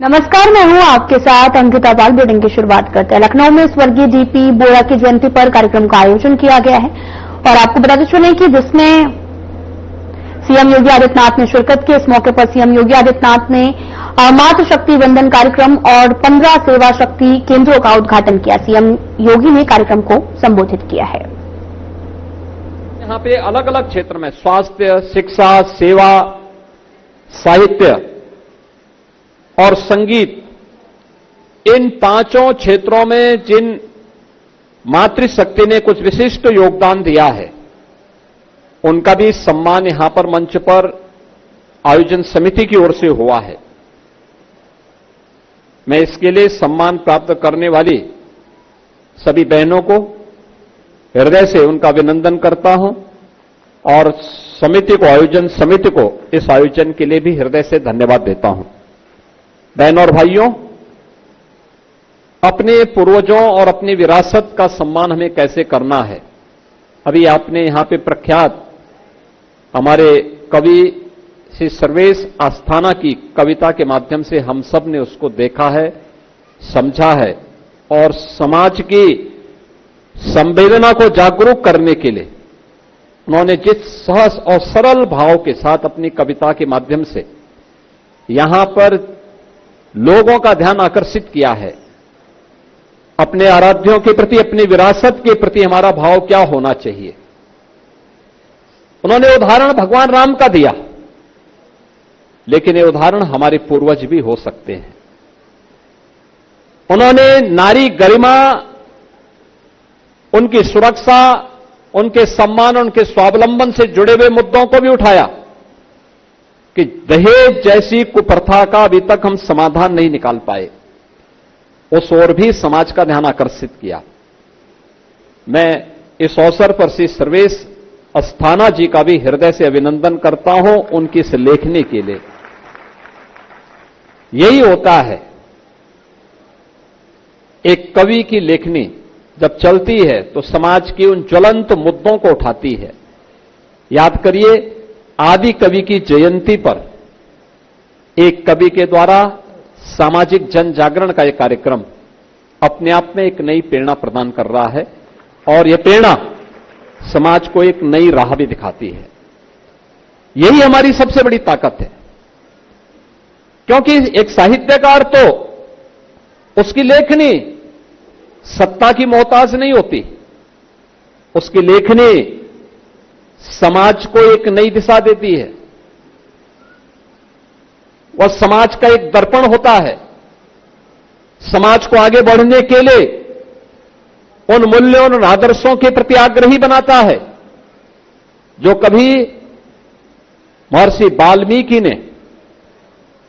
नमस्कार, मैं हूं आपके साथ अंकिता पाल। बुलेटिन की शुरुआत करते हैं। लखनऊ में स्वर्गीय डीपी बोरा की जयंती पर कार्यक्रम का आयोजन किया गया है और आपको बताते चलें कि जिसमें सीएम योगी आदित्यनाथ ने शिरकत की। इस मौके पर सीएम योगी आदित्यनाथ ने मातृशक्ति वंदन कार्यक्रम और 15 सेवा शक्ति केंद्रों का उद्घाटन किया। सीएम योगी ने कार्यक्रम को संबोधित किया है। यहाँ पे अलग अलग क्षेत्र में स्वास्थ्य, शिक्षा, सेवा, साहित्य और संगीत, इन पांचों क्षेत्रों में जिन मातृशक्ति ने कुछ विशिष्ट योगदान दिया है, उनका भी सम्मान यहां पर मंच पर आयोजन समिति की ओर से हुआ है। मैं इसके लिए सम्मान प्राप्त करने वाली सभी बहनों को हृदय से उनका अभिनंदन करता हूं और समिति को, आयोजन समिति को इस आयोजन के लिए भी हृदय से धन्यवाद देता हूं। बहनों और भाइयों, अपने पूर्वजों और अपनी विरासत का सम्मान हमें कैसे करना है, अभी आपने यहां पे प्रख्यात हमारे कवि श्री सर्वेश आस्थाना की कविता के माध्यम से हम सब ने उसको देखा है, समझा है और समाज की संवेदना को जागरूक करने के लिए उन्होंने जिस सहज और सरल भाव के साथ अपनी कविता के माध्यम से यहां पर लोगों का ध्यान आकर्षित किया है। अपने आराध्यों के प्रति, अपनी विरासत के प्रति हमारा भाव क्या होना चाहिए, उन्होंने उदाहरण भगवान राम का दिया, लेकिन ये उदाहरण हमारे पूर्वज भी हो सकते हैं। उन्होंने नारी गरिमा, उनकी सुरक्षा, उनके सम्मान, उनके स्वावलंबन से जुड़े हुए मुद्दों को भी उठाया कि दहेज जैसी कुप्रथा का अभी तक हम समाधान नहीं निकाल पाए, उस ओर भी समाज का ध्यान आकर्षित किया। मैं इस अवसर पर श्री सर्वेश अस्थाना जी का भी हृदय से अभिनंदन करता हूं उनकी इस लेखनी के लिए। यही होता है, एक कवि की लेखनी जब चलती है तो समाज के उन ज्वलंत मुद्दों को उठाती है। याद करिए, आदि कवि की जयंती पर एक कवि के द्वारा सामाजिक जन जागरण का यह कार्यक्रम अपने आप में एक नई प्रेरणा प्रदान कर रहा है और यह प्रेरणा समाज को एक नई राह भी दिखाती है। यही हमारी सबसे बड़ी ताकत है, क्योंकि एक साहित्यकार तो उसकी लेखनी सत्ता की मोहताज नहीं होती, उसकी लेखनी समाज को एक नई दिशा देती है। वह समाज का एक दर्पण होता है, समाज को आगे बढ़ने के लिए उन मूल्यों और आदर्शों के प्रति आग्रही बनाता है जो कभी महर्षि वाल्मीकि ने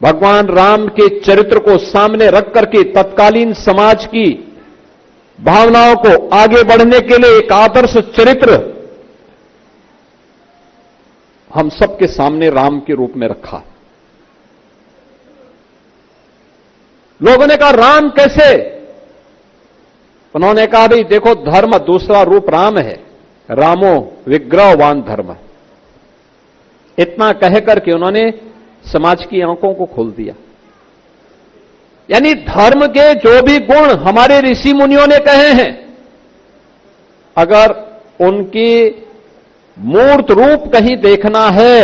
भगवान राम के चरित्र को सामने रख करके तत्कालीन समाज की भावनाओं को आगे बढ़ने के लिए एक आदर्श चरित्र हम सबके सामने राम के रूप में रखा। लोगों ने कहा राम कैसे? उन्होंने कहा भाई देखो, धर्म दूसरा रूप राम है, रामो विग्रहवान धर्म। इतना कहकर के उन्होंने समाज की आंखों को खोल दिया। यानी धर्म के जो भी गुण हमारे ऋषि मुनियों ने कहे हैं, अगर उनकी मूर्त रूप कहीं देखना है,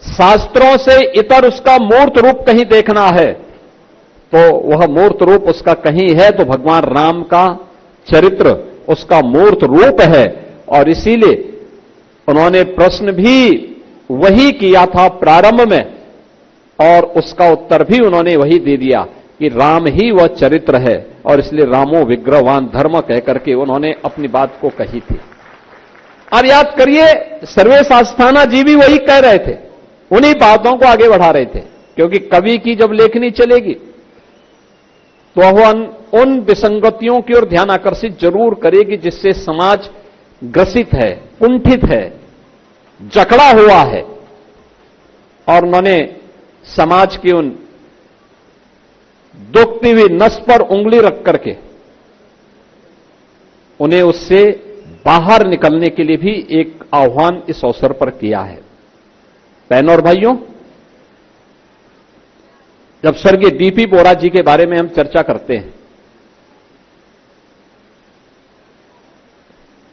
शास्त्रों से इतर उसका मूर्त रूप कहीं देखना है, तो वह मूर्त रूप उसका कहीं है तो भगवान राम का चरित्र उसका मूर्त रूप है। और इसीलिए उन्होंने प्रश्न भी वही किया था प्रारंभ में और उसका उत्तर भी उन्होंने वही दे दिया कि राम ही वह चरित्र है, और इसलिए रामो विग्रहवान धर्म कहकर के उन्होंने अपनी बात को कही थी। अब याद करिए, सर्वेश आस्थाना जी भी वही कह रहे थे, उन्हीं बातों को आगे बढ़ा रहे थे, क्योंकि कवि की जब लेखनी चलेगी तो वह उन विसंगतियों की ओर ध्यान आकर्षित जरूर करेगी जिससे समाज ग्रसित है, कुंठित है, जकड़ा हुआ है। और उन्होंने समाज की उन दुखती हुई नस पर उंगली रख करके उन्हें उससे बाहर निकलने के लिए भी एक आह्वान इस अवसर पर किया है। बहनों और भाइयों, जब स्वर्गीय डीपी बोरा जी के बारे में हम चर्चा करते हैं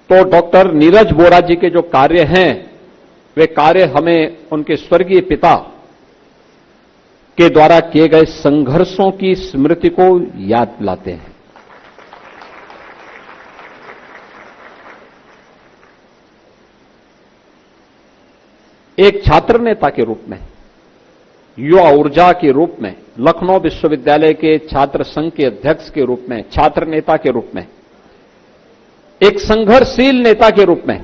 तो डॉक्टर नीरज बोरा जी के जो कार्य हैं वे कार्य हमें उनके स्वर्गीय पिता के द्वारा किए गए संघर्षों की स्मृति को याद दिलाते हैं। एक छात्र नेता के रूप में, युवा ऊर्जा के रूप में, लखनऊ विश्वविद्यालय के छात्र संघ के अध्यक्ष के रूप में, छात्र नेता के रूप में, एक संघर्षशील नेता के रूप में,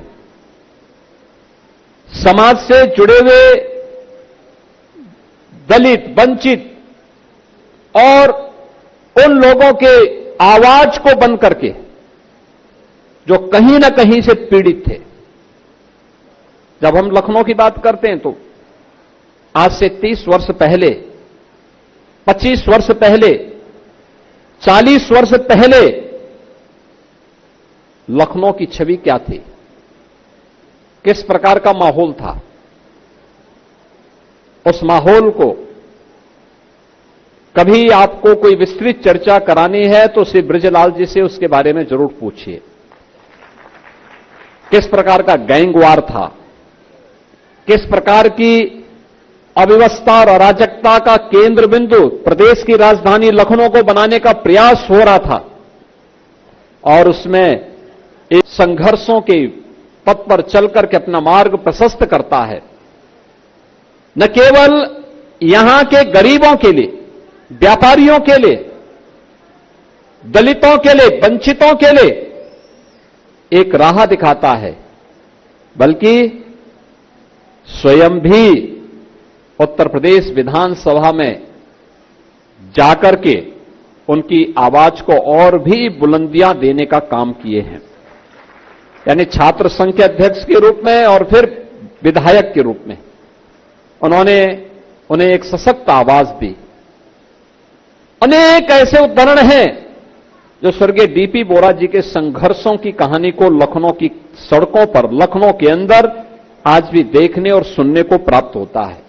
समाज से जुड़े हुए दलित, वंचित और उन लोगों के आवाज को बंद करके जो कहीं ना कहीं से पीड़ित थे। जब हम लखनऊ की बात करते हैं तो आज से 30 वर्ष पहले, 25 वर्ष पहले, 40 वर्ष पहले लखनऊ की छवि क्या थी, किस प्रकार का माहौल था। उस माहौल को कभी आपको कोई विस्तृत चर्चा करानी है तो श्री ब्रजलाल जी से उसके बारे में जरूर पूछिए। किस प्रकार का गैंगवार था, किस प्रकार की अव्यवस्था और अराजकता का केंद्र बिंदु प्रदेश की राजधानी लखनऊ को बनाने का प्रयास हो रहा था, और उसमें एक संघर्षों के पथ पर चलकर के अपना मार्ग प्रशस्त करता है। न केवल यहां के गरीबों के लिए, व्यापारियों के लिए, दलितों के लिए, वंचितों के लिए एक राह दिखाता है, बल्कि स्वयं भी उत्तर प्रदेश विधानसभा में जाकर के उनकी आवाज को और भी बुलंदियां देने का काम किए हैं। यानी छात्र संघ के अध्यक्ष के रूप में और फिर विधायक के रूप में उन्होंने उन्हें एक सशक्त आवाज दी। अनेक ऐसे उदाहरण हैं जो स्वर्गीय डीपी बोरा जी के संघर्षों की कहानी को लखनऊ की सड़कों पर, लखनऊ के अंदर आज भी देखने और सुनने को प्राप्त होता है।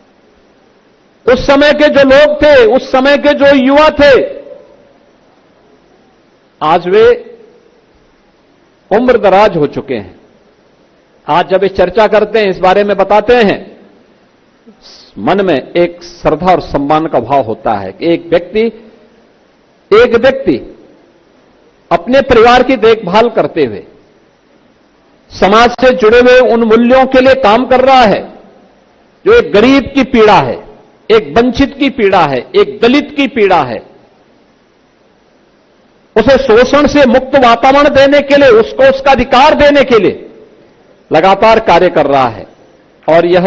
उस समय के जो लोग थे, उस समय के जो युवा थे, आज वे उम्र दराज हो चुके हैं। आज जब ये चर्चा करते हैं, इस बारे में बताते हैं, मन में एक श्रद्धा और सम्मान का भाव होता है कि एक व्यक्ति अपने परिवार की देखभाल करते हुए समाज से जुड़े हुए उन मूल्यों के लिए काम कर रहा है जो एक गरीब की पीड़ा है, एक वंचित की पीड़ा है, एक दलित की पीड़ा है। उसे शोषण से मुक्त वातावरण देने के लिए, उसको उसका अधिकार देने के लिए लगातार कार्य कर रहा है, और यह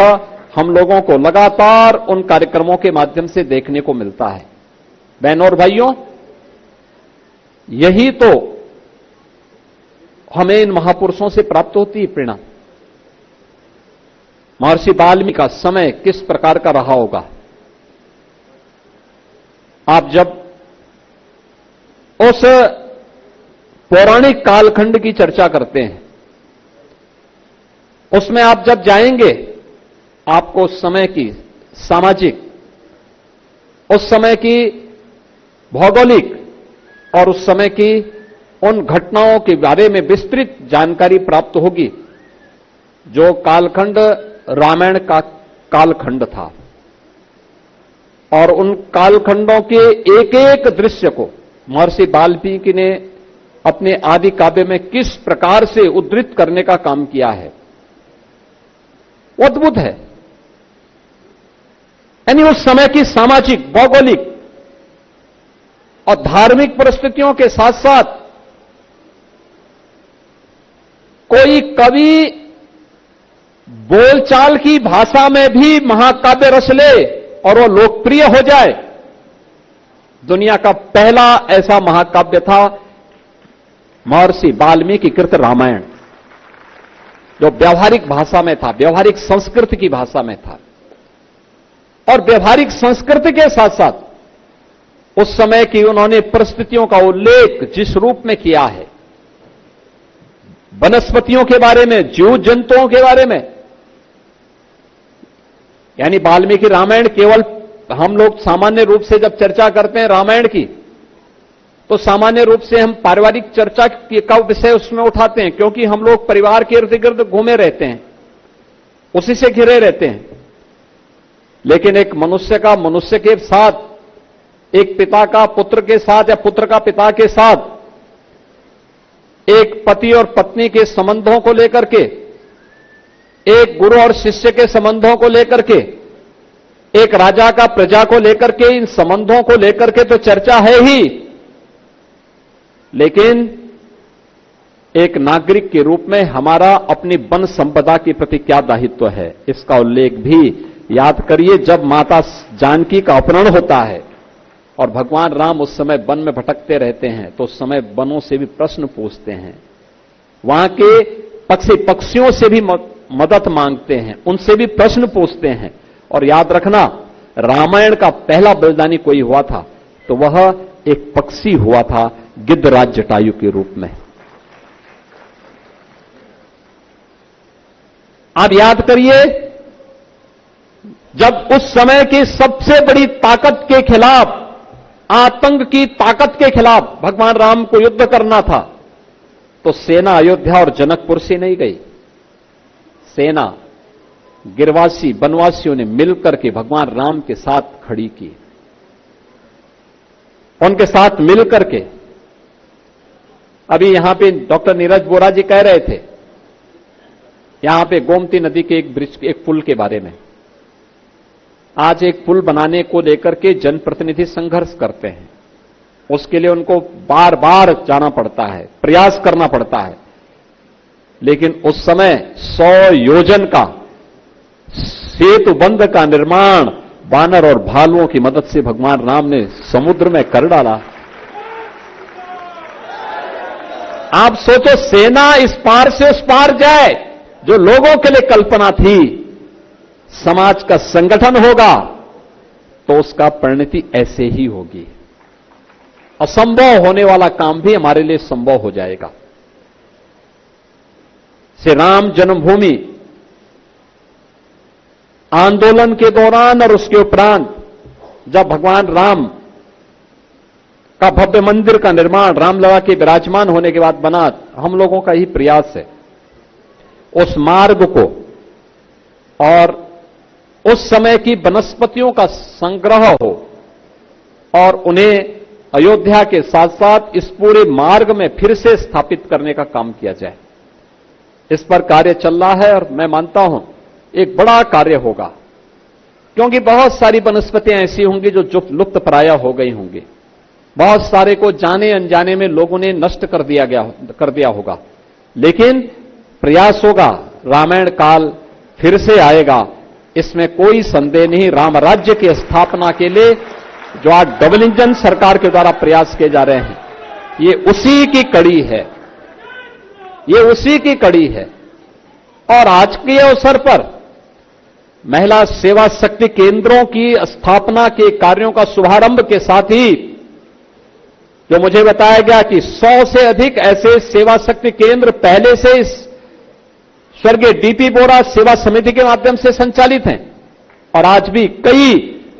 हम लोगों को लगातार उन कार्यक्रमों के माध्यम से देखने को मिलता है। बहनों और भाइयों, यही तो हमें इन महापुरुषों से प्राप्त होती है प्रेरणा। महर्षि वाल्मीकि का समय किस प्रकार का रहा होगा। आप जब उस पौराणिक कालखंड की चर्चा करते हैं, उसमें आप जब जाएंगे, आपको उस समय की सामाजिक, उस समय की भौगोलिक और उस समय की उन घटनाओं के बारे में विस्तृत जानकारी प्राप्त होगी जो कालखंड रामायण का कालखंड था। और उन कालखंडों के एक एक दृश्य को महर्षि वाल्मीकि ने अपने आदि काव्य में किस प्रकार से उद्धृत करने का काम किया है, वो अद्भुत है। यानी उस समय की सामाजिक, भौगोलिक और धार्मिक परिस्थितियों के साथ साथ कोई कवि बोलचाल की भाषा में भी महाकाव्य रच ले और वो लोकप्रिय हो जाए। दुनिया का पहला ऐसा महाकाव्य था महर्षि वाल्मीकि कृत रामायण, जो व्यावहारिक भाषा में था, व्यावहारिक संस्कृति की भाषा में था। और व्यावहारिक संस्कृति के साथ साथ उस समय की उन्होंने परिस्थितियों का उल्लेख जिस रूप में किया है, वनस्पतियों के बारे में, जीव जंतुओं के बारे में, यानी वाल्मीकि रामायण केवल हम लोग सामान्य रूप से जब चर्चा करते हैं रामायण की, तो सामान्य रूप से हम पारिवारिक चर्चा का विषय उसमें उठाते हैं, क्योंकि हम लोग परिवार के इर्द गिर्द घूमे रहते हैं, उसी से घिरे रहते हैं। लेकिन एक मनुष्य का मनुष्य के साथ, एक पिता का पुत्र के साथ या पुत्र का पिता के साथ, एक पति और पत्नी के संबंधों को लेकर के, एक गुरु और शिष्य के संबंधों को लेकर के, एक राजा का प्रजा को लेकर के, इन संबंधों को लेकर के तो चर्चा है ही, लेकिन एक नागरिक के रूप में हमारा अपनी वन संपदा के प्रति क्या दायित्व है, इसका उल्लेख भी याद करिए। जब माता जानकी का अपहरण होता है और भगवान राम उस समय वन में भटकते रहते हैं, तो उस समय वनों से भी प्रश्न पूछते हैं, वहां के पक्षियों से भी मदद मांगते हैं, उनसे भी प्रश्न पूछते हैं। और याद रखना, रामायण का पहला बलिदानी कोई हुआ था तो वह एक पक्षी हुआ था, गिद्धराज जटायु के रूप में। आप याद करिए, जब उस समय की सबसे बड़ी ताकत के खिलाफ, आतंक की ताकत के खिलाफ भगवान राम को युद्ध करना था, तो सेना अयोध्या और जनकपुर से नहीं गई। सेना गिरवासी वनवासियों ने मिलकर के भगवान राम के साथ खड़ी की, उनके साथ मिलकर के। अभी यहां पे डॉक्टर नीरज बोरा जी कह रहे थे, यहां पे गोमती नदी के एक ब्रिज, एक पुल के बारे में। आज एक पुल बनाने को लेकर के जनप्रतिनिधि संघर्ष करते हैं, उसके लिए उनको बार बार जाना पड़ता है, प्रयास करना पड़ता है। लेकिन उस समय 100 योजन का सेतु बंध का निर्माण वानर और भालुओं की मदद से भगवान राम ने समुद्र में कर डाला। आप सोचो, सेना इस पार से उस पार जाए, जो लोगों के लिए कल्पना थी समाज का संगठन होगा, तो उसका परिणति ऐसे ही होगी। असंभव होने वाला काम भी हमारे लिए संभव हो जाएगा। श्री राम जन्मभूमि आंदोलन के दौरान और उसके उपरांत, जब भगवान राम का भव्य मंदिर का निर्माण रामलला के विराजमान होने के बाद बना, हम लोगों का ही प्रयास है उस मार्ग को और उस समय की वनस्पतियों का संग्रह हो और उन्हें अयोध्या के साथ साथ इस पूरे मार्ग में फिर से स्थापित करने का काम किया जाए। इस पर कार्य चल रहा है और मैं मानता हूं एक बड़ा कार्य होगा, क्योंकि बहुत सारी वनस्पतियां ऐसी होंगी जो लुप्त प्राय हो गई होंगी। बहुत सारे को जाने अनजाने में लोगों ने नष्ट कर दिया होगा, लेकिन प्रयास होगा, रामायण काल फिर से आएगा, इसमें कोई संदेह नहीं। राम राज्य की स्थापना के लिए जो आज डबल इंजन सरकार के द्वारा प्रयास किए जा रहे हैं, ये उसी की कड़ी है, ये उसी की कड़ी है। और आज के अवसर पर महिला सेवा शक्ति केंद्रों की स्थापना के कार्यों का शुभारंभ के साथ ही जो मुझे बताया गया कि 100 से अधिक ऐसे सेवा शक्ति केंद्र पहले से इस स्वर्गीय डीपी बोरा सेवा समिति के माध्यम से संचालित हैं और आज भी कई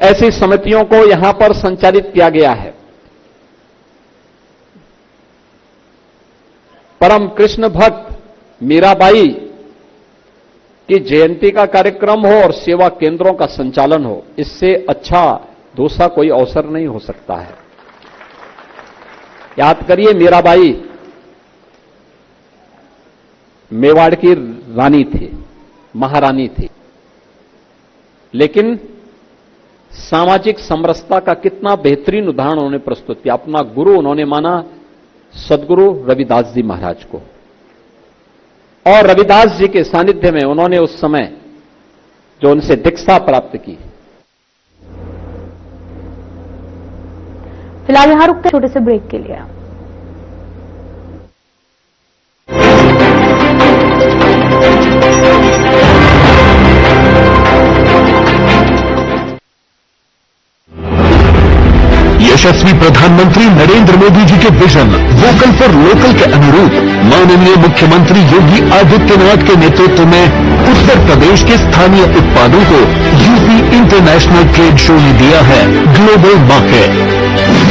ऐसी समितियों को यहां पर संचालित किया गया है। परम कृष्ण भक्त मीराबाई की जयंती का कार्यक्रम हो और सेवा केंद्रों का संचालन हो, इससे अच्छा दूसरा कोई अवसर नहीं हो सकता है। याद करिए, मीराबाई मेवाड़ की रानी थी, महारानी थी, लेकिन सामाजिक समरसता का कितना बेहतरीन उदाहरण उन्होंने प्रस्तुत किया। अपना गुरु उन्होंने माना सदगुरु रविदास जी महाराज को, और रविदास जी के सानिध्य में उन्होंने उस समय जो उनसे दीक्षा प्राप्त की। फिलहाल यहां रुकते छोटे से ब्रेक के लिए। यशस्वी प्रधानमंत्री नरेंद्र मोदी जी के विजन वोकल फॉर लोकल के अनुरूप माननीय मुख्यमंत्री योगी आदित्यनाथ के नेतृत्व में उत्तर प्रदेश के स्थानीय उत्पादों को यूपी इंटरनेशनल ट्रेड शो ने दिया है ग्लोबल मार्केट।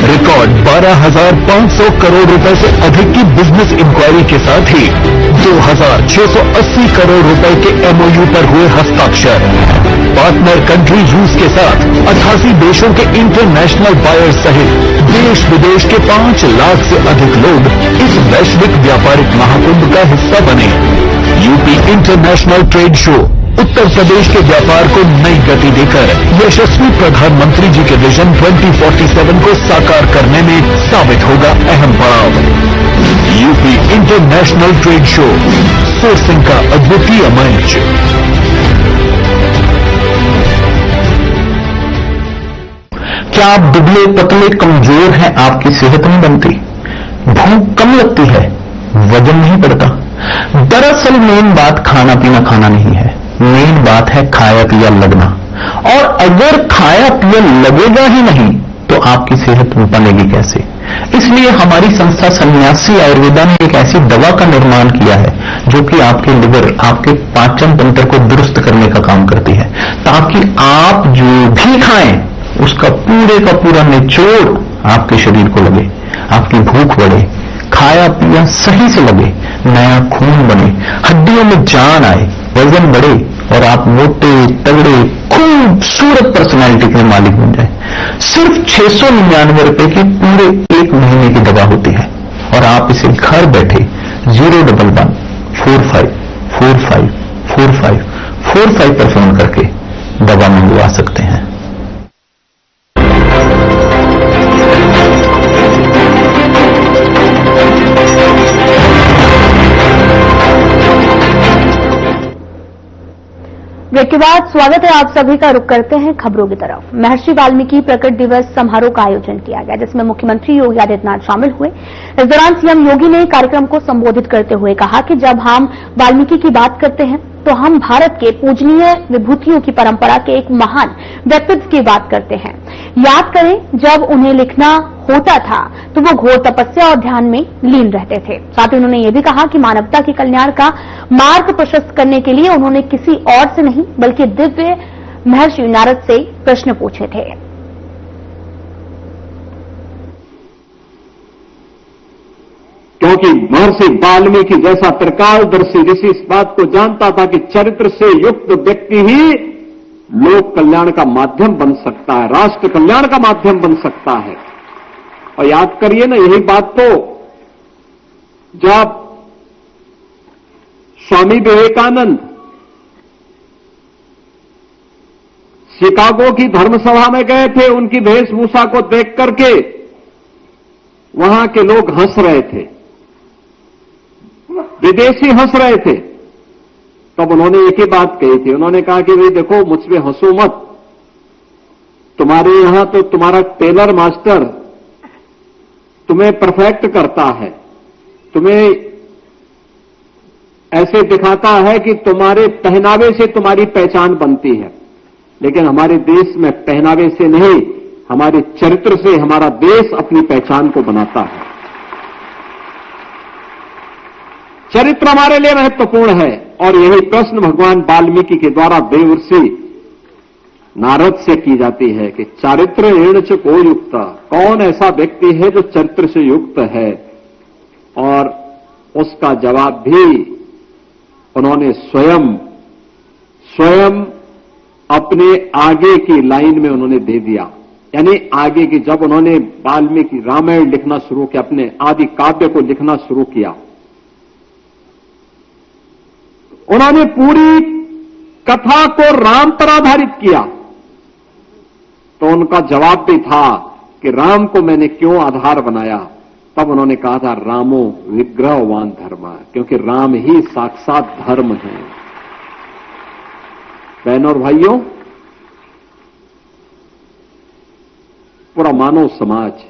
रिकॉर्ड 12,500 करोड़ रुपए से अधिक की बिजनेस इंक्वायरी के साथ ही 2,680 करोड़ रुपए के एमओयू पर हुए हस्ताक्षर। पार्टनर कंट्री रूस के साथ 88 देशों के इंटरनेशनल बायर्स सहित देश विदेश के 5 लाख से अधिक लोग इस वैश्विक व्यापारिक महाकुंभ का हिस्सा बने। UP international trade show Uttar Pradesh के व्यापार को नई गति देकर यशस्वी प्रधानमंत्री जी के विजन 2047 को साकार करने में साबित होगा अहम पड़ाव। UP international trade show sourcing का अद्वितीय मंच। क्या आप दुबले पतले कमजोर हैं? आपकी सेहत नहीं बनती, भूख कम लगती है, वजन नहीं बढ़ता। दरअसल मेन बात खाना पीना खाना नहीं है, मेन बात है खाया पिया लगना। और अगर खाया पिया लगेगा ही नहीं तो आपकी सेहत बनेगी कैसे? इसलिए हमारी संस्था सन्यासी आयुर्वेदा ने एक ऐसी दवा का निर्माण किया है जो कि आपके लिवर, आपके पाचन तंत्र को दुरुस्त करने का काम करती है, ताकि आप जो भी खाएं उसका पूरा निचोड़ आपके शरीर को लगे, आपकी भूख बढ़े, खाया पिया सही से लगे, नया खून बने, हड्डियों में जान आए, वजन बढ़े और आप मोटे तगड़े खूबसूरत पर्सनालिटी के मालिक बन जाए। सिर्फ 699 रुपए की पूरे 1 महीने की दवा होती है और आप इसे घर बैठे 011 45 45 45 45 पर फोन करके दवा मंगवा सकते हैं। ब्रेक के बाद स्वागत है आप सभी का। रुख करते हैं खबरों की तरफ। महर्षि वाल्मीकि प्रकट दिवस समारोह का आयोजन किया गया, जिसमें मुख्यमंत्री योगी आदित्यनाथ शामिल हुए। इस दौरान सीएम योगी ने कार्यक्रम को संबोधित करते हुए कहा कि जब हम वाल्मीकि की बात करते हैं तो हम भारत के पूजनीय विभूतियों की परंपरा के एक महान व्यक्तित्व की बात करते हैं। याद करें, जब उन्हें लिखना होता था तो वो घोर तपस्या और ध्यान में लीन रहते थे। साथ ही उन्होंने ये भी कहा कि मानवता के कल्याण का मार्ग प्रशस्त करने के लिए उन्होंने किसी और से नहीं बल्कि दिव्य महर्षि नारद से प्रश्न पूछे थे। क्योंकि महर्षि वाल्मीकि जैसा त्रिकालदर्शी ऋषि इस बात को जानता था कि चरित्र से युक्त व्यक्ति ही लोक कल्याण का माध्यम बन सकता है, राष्ट्र कल्याण का माध्यम बन सकता है। और याद करिए ना, यही बात तो जब स्वामी विवेकानंद शिकागो की धर्मसभा में गए थे, उनकी वेशभूषा को देख करके वहां के लोग हंस रहे थे, विदेशी हंस रहे थे। तब उन्होंने एक ही बात कही थी, उन्होंने कहा कि भाई देखो, मुझ पे हंसो मत, तुम्हारे यहां तो तुम्हारा टेलर मास्टर तुम्हें परफेक्ट करता है, तुम्हें ऐसे दिखाता है कि तुम्हारे पहनावे से तुम्हारी पहचान बनती है, लेकिन हमारे देश में पहनावे से नहीं, हमारे चरित्र से हमारा देश अपनी पहचान को बनाता है। चरित्र हमारे लिए महत्वपूर्ण है। और यही प्रश्न भगवान वाल्मीकि के द्वारा देवर्षि नारद से की जाती है कि चारित्र ऋण च को युक्त, कौन ऐसा व्यक्ति है जो चरित्र से युक्त है। और उसका जवाब भी उन्होंने स्वयं अपने आगे की लाइन में उन्होंने दे दिया। यानी आगे की, जब उन्होंने वाल्मीकि रामायण लिखना शुरू किया, अपने आदि काव्य को लिखना शुरू किया, उन्होंने पूरी कथा को राम पर आधारित किया। तो उनका जवाब भी था कि राम को मैंने क्यों आधार बनाया। तब उन्होंने कहा था, रामो विग्रहवान धर्म, क्योंकि राम ही साक्षात धर्म है। बहनों और भाइयों, पूरा मानव समाज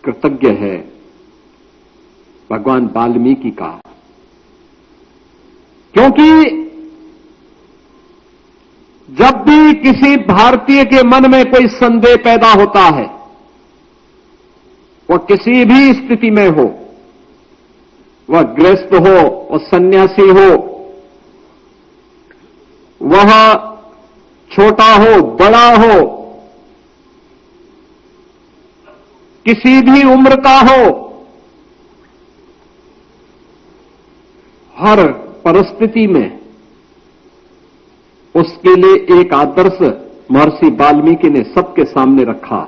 कृतज्ञ है भगवान वाल्मीकि का, क्योंकि जब भी किसी भारतीय के मन में कोई संदेह पैदा होता है वह किसी भी स्थिति में हो, वह गृहस्थ हो, वह सन्यासी हो, वह छोटा हो, बड़ा हो, किसी भी उम्र का हो, हर परिस्थिति में उसके लिए एक आदर्श महर्षि वाल्मीकि ने सबके सामने रखा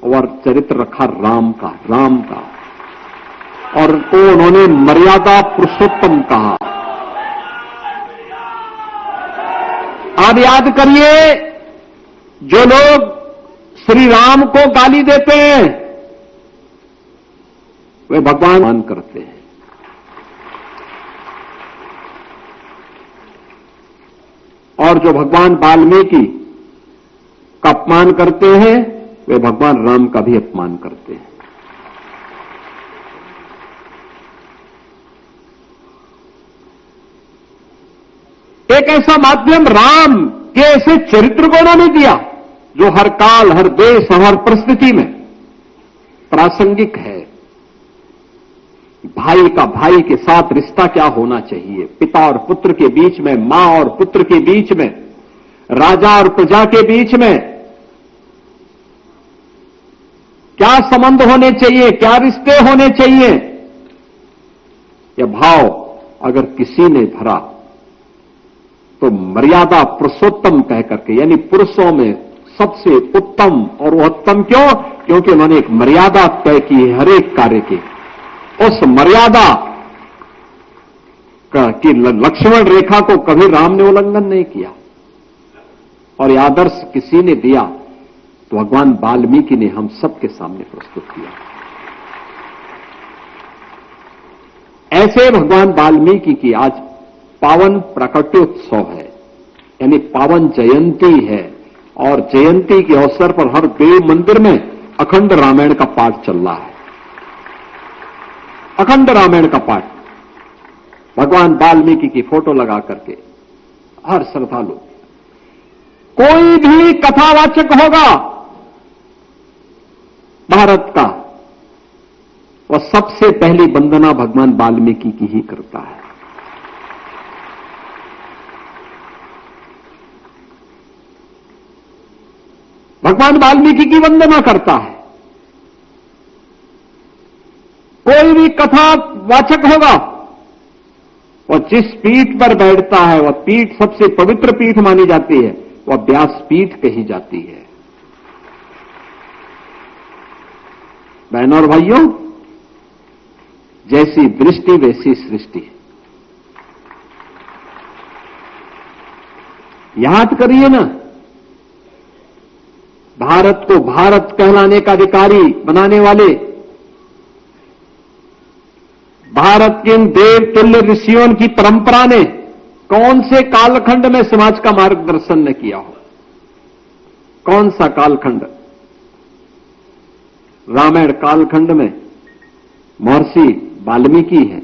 और चरित्र रखा राम का, और तो उन्होंने मर्यादा पुरुषोत्तम कहा। आप याद करिए, जो लोग श्री राम को गाली देते हैं वे भगवान मान करते हैं, और जो भगवान वाल्मीकि का अपमान करते हैं वे भगवान राम का भी अपमान करते हैं। एक ऐसा माध्यम राम के ऐसे चरित्र को उन्होंने दिया जो हर काल, हर देश, हर परिस्थिति में प्रासंगिक है। भाई का भाई के साथ रिश्ता क्या होना चाहिए, पिता और पुत्र के बीच में, मां और पुत्र के बीच में, राजा और प्रजा के बीच में क्या संबंध होने चाहिए, क्या रिश्ते होने चाहिए, यह भाव अगर किसी ने धरा तो मर्यादा पुरुषोत्तम कह करके, यानी पुरुषों में सबसे उत्तम, और वो उत्तम क्यों? क्योंकि उन्होंने एक मर्यादा तय की है हर एक कार्य की। उस मर्यादा की लक्ष्मण रेखा को कभी राम ने उल्लंघन नहीं किया, और यह आदर्श किसी ने दिया तो भगवान वाल्मीकि ने हम सबके सामने प्रस्तुत किया। ऐसे भगवान वाल्मीकि की आज पावन प्राकट्योत्सव है, यानी पावन जयंती है, और जयंती के अवसर पर हर देव मंदिर में अखंड रामायण का पाठ चल रहा है। अखंड रामायण का पाठ भगवान वाल्मीकि की फोटो लगा करके हर श्रद्धालु, कोई भी कथावाचक होगा भारत का, वह सबसे पहली वंदना भगवान वाल्मीकि की ही करता है। भगवान वाल्मीकि की वंदना करता है। कोई भी कथावाचक होगा, वह जिस पीठ पर बैठता है वह पीठ सबसे पवित्र पीठ मानी जाती है, वह व्यास पीठ कही जाती है। बहनों और भाइयों, जैसी दृष्टि वैसी सृष्टि। याद करिए ना, भारत को भारत कहलाने का अधिकारी बनाने वाले भारत के इन देव तुल्य ऋषियों की परंपरा ने कौन से कालखंड में समाज का मार्गदर्शन न किया हो? कौन सा कालखंड? रामायण कालखंड में महर्षि वाल्मीकि है,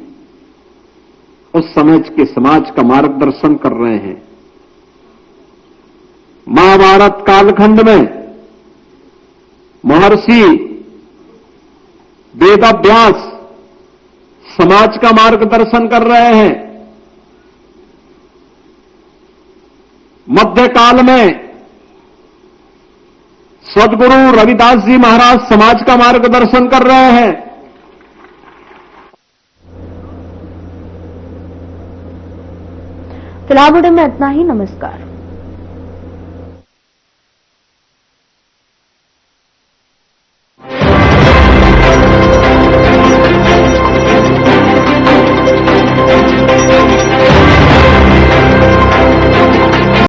उस समय के समाज का मार्गदर्शन कर रहे हैं। महाभारत कालखंड में महर्षि वेदव्यास समाज का मार्गदर्शन कर रहे हैं। मध्यकाल में सद्गुरु रविदास जी महाराज समाज का मार्गदर्शन कर रहे हैं। फिलहाल वीडियो में इतना ही। नमस्कार।